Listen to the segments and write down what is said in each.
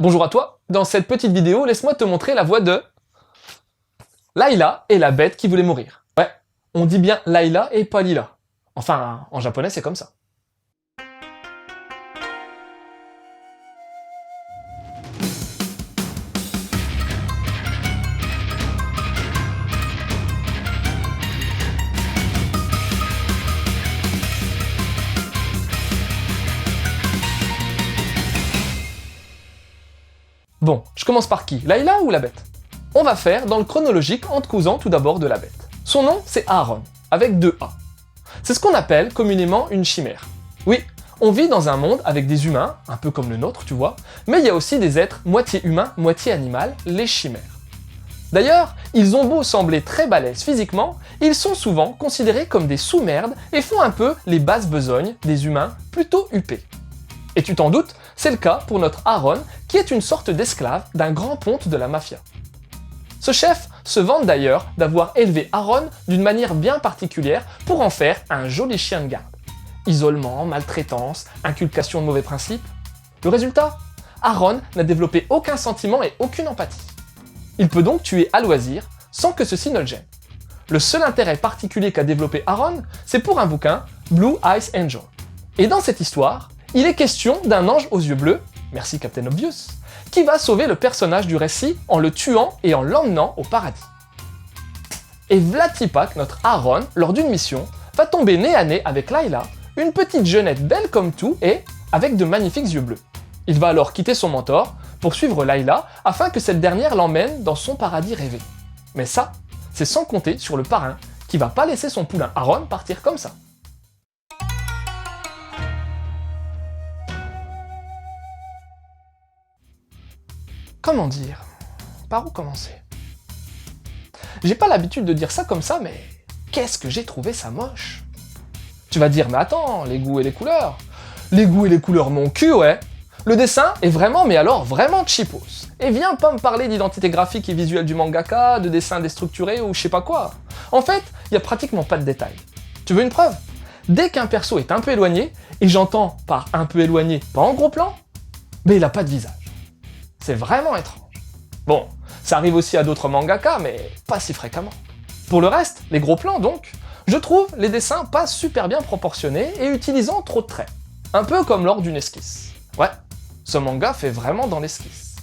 Bonjour à toi, dans cette petite vidéo, laisse-moi te montrer la voix de Layla et la bête qui voulait mourir. Ouais, on dit bien Layla et pas Lila. Enfin, en japonais c'est comme ça. Bon, je commence par qui? Layla ou la bête? On va faire dans le chronologique en te causant tout d'abord de la bête. Son nom, c'est Aaron, avec 2 A. C'est ce qu'on appelle communément une chimère. Oui, on vit dans un monde avec des humains, un peu comme le nôtre, tu vois, mais il y a aussi des êtres moitié humains, moitié animal, les chimères. D'ailleurs, ils ont beau sembler très balèzes physiquement, ils sont souvent considérés comme des sous-merdes et font un peu les basses besognes des humains plutôt huppés. Et tu t'en doutes, c'est le cas pour notre Aaron, qui est une sorte d'esclave d'un grand ponte de la mafia. Ce chef se vante d'ailleurs d'avoir élevé Aaron d'une manière bien particulière pour en faire un joli chien de garde. Isolement, maltraitance, inculcation de mauvais principes. Le résultat? Aaron n'a développé aucun sentiment et aucune empathie. Il peut donc tuer à loisir, sans que ceci ne le gêne. Le seul intérêt particulier qu'a développé Aaron, c'est pour un bouquin, Blue Eyes Angel. Et dans cette histoire, il est question d'un ange aux yeux bleus, merci Captain Obvious, qui va sauver le personnage du récit en le tuant et en l'emmenant au paradis. Et Vlatipak, notre Aaron, lors d'une mission, va tomber nez à nez avec Layla, une petite jeunette belle comme tout et avec de magnifiques yeux bleus. Il va alors quitter son mentor pour suivre Layla afin que cette dernière l'emmène dans son paradis rêvé. Mais ça, c'est sans compter sur le parrain qui va pas laisser son poulain Aaron partir comme ça. Comment dire? Par où commencer? J'ai pas l'habitude de dire ça comme ça, mais qu'est-ce que j'ai trouvé ça moche? Tu vas dire, mais attends, les goûts et les couleurs. Les goûts et les couleurs, mon cul, ouais. Le dessin est vraiment, mais alors vraiment cheapos. Et viens pas me parler d'identité graphique et visuelle du mangaka, de dessin déstructuré ou je sais pas quoi. En fait, y a pratiquement pas de détails. Tu veux une preuve? Dès qu'un perso est un peu éloigné, et j'entends par un peu éloigné, pas en gros plan, mais il a pas de visage. C'est vraiment étrange. Bon, ça arrive aussi à d'autres mangaka, mais pas si fréquemment. Pour le reste, les gros plans donc, je trouve les dessins pas super bien proportionnés et utilisant trop de traits. Un peu comme lors d'une esquisse. Ouais, ce manga fait vraiment dans l'esquisse.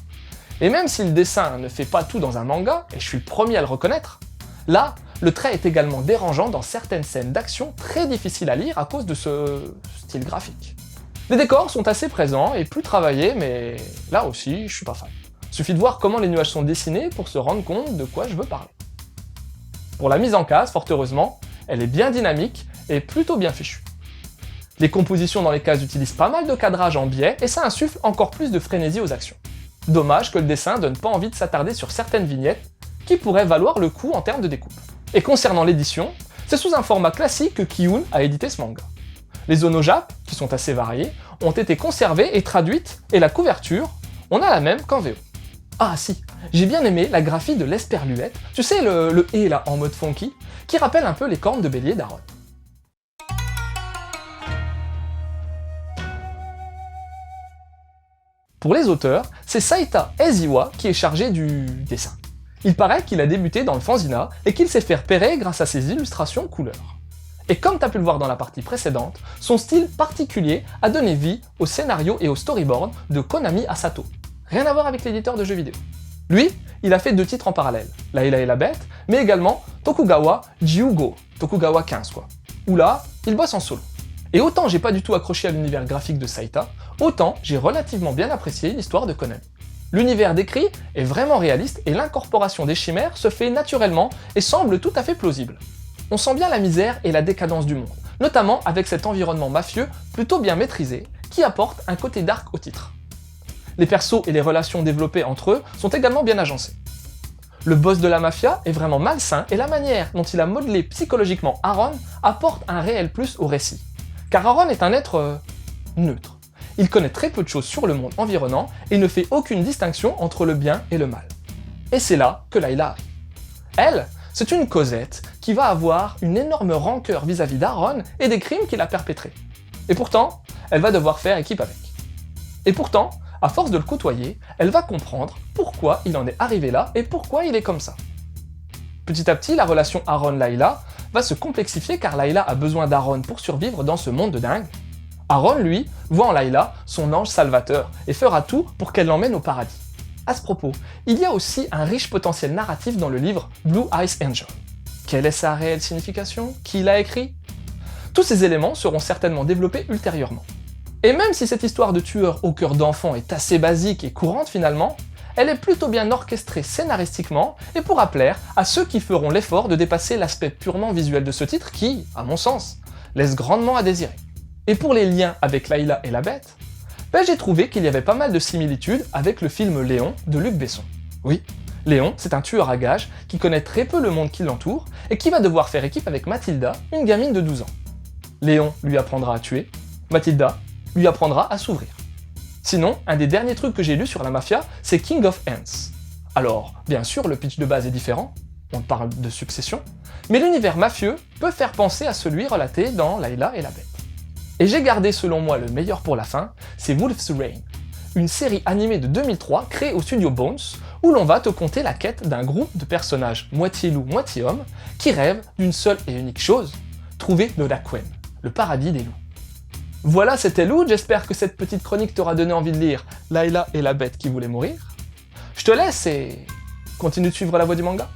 Et même si le dessin ne fait pas tout dans un manga, et je suis le premier à le reconnaître, là, le trait est également dérangeant dans certaines scènes d'action très difficiles à lire à cause de ce style graphique. Les décors sont assez présents et plus travaillés, mais là aussi, je suis pas fan. Suffit de voir comment les nuages sont dessinés pour se rendre compte de quoi je veux parler. Pour la mise en case, fort heureusement, elle est bien dynamique et plutôt bien fichue. Les compositions dans les cases utilisent pas mal de cadrage en biais et ça insuffle encore plus de frénésie aux actions. Dommage que le dessin donne pas envie de s'attarder sur certaines vignettes qui pourraient valoir le coup en termes de découpe. Et concernant l'édition, c'est sous un format classique que Kiyun a édité ce manga. Les zones au Jap, qui sont assez variées, ont été conservées et traduites, et la couverture, on a la même qu'en VO. Ah si, j'ai bien aimé la graphie de l'esperluette, tu sais le « et » là, en mode funky, qui rappelle un peu les cornes de bélier d'Aaron. Pour les auteurs, c'est Saita Eziwa qui est chargé du dessin. Il paraît qu'il a débuté dans le fanzina et qu'il s'est fait repérer grâce à ses illustrations couleurs. Et comme tu as pu le voir dans la partie précédente, son style particulier a donné vie au scénario et au storyboard de Konami Asato. Rien à voir avec l'éditeur de jeux vidéo. Lui, il a fait 2 titres en parallèle, Layla et la bête, mais également Tokugawa Jiugo, Tokugawa 15 quoi, où là, il bosse en solo. Et autant j'ai pas du tout accroché à l'univers graphique de Saita, autant j'ai relativement bien apprécié l'histoire de Konami. L'univers décrit est vraiment réaliste et l'incorporation des chimères se fait naturellement et semble tout à fait plausible. On sent bien la misère et la décadence du monde, notamment avec cet environnement mafieux plutôt bien maîtrisé, qui apporte un côté dark au titre. Les persos et les relations développées entre eux sont également bien agencés. Le boss de la mafia est vraiment malsain et la manière dont il a modelé psychologiquement Aaron apporte un réel plus au récit. Car Aaron est un être neutre. Il connaît très peu de choses sur le monde environnant et ne fait aucune distinction entre le bien et le mal. Et c'est là que Layla arrive. Elle, c'est une Cosette qui va avoir une énorme rancœur vis-à-vis d'Aaron et des crimes qu'il a perpétrés. Et pourtant, elle va devoir faire équipe avec. Et pourtant, À force de le côtoyer, elle va comprendre pourquoi il en est arrivé là et pourquoi il est comme ça. Petit à petit, la relation Aaron-Layla va se complexifier car Layla a besoin d'Aaron pour survivre dans ce monde de dingue. Aaron, lui, voit en Layla son ange salvateur et fera tout pour qu'elle l'emmène au paradis. À ce propos, il y a aussi un riche potentiel narratif dans le livre Blue Eyes Angel. Quelle est sa réelle signification? Qui l'a écrit? Tous ces éléments seront certainement développés ultérieurement. Et même si cette histoire de tueur au cœur d'enfant est assez basique et courante finalement, elle est plutôt bien orchestrée scénaristiquement et pourra plaire à ceux qui feront l'effort de dépasser l'aspect purement visuel de ce titre qui, à mon sens, laisse grandement à désirer. Et pour les liens avec Layla et la Bête, j'ai trouvé qu'il y avait pas mal de similitudes avec le film Léon de Luc Besson. Oui, Léon, c'est un tueur à gages qui connaît très peu le monde qui l'entoure et qui va devoir faire équipe avec Mathilda, une gamine de 12 ans. Léon lui apprendra à tuer, Mathilda lui apprendra à s'ouvrir. Sinon, un des derniers trucs que j'ai lu sur la mafia, c'est King of Ants. Alors, bien sûr, le pitch de base est différent, on parle de succession, mais l'univers mafieux peut faire penser à celui relaté dans Layla et la Bête. Et j'ai gardé selon moi le meilleur pour la fin, c'est Wolf's Rain, une série animée de 2003 créée au studio Bones, où l'on va te conter la quête d'un groupe de personnages moitié loup, moitié homme, qui rêvent d'une seule et unique chose, trouver Nodaquen, le paradis des loups. Voilà, c'était Lou, j'espère que cette petite chronique t'aura donné envie de lire Layla et la Bête qui voulait mourir. Je te laisse et continue de suivre la voie du manga.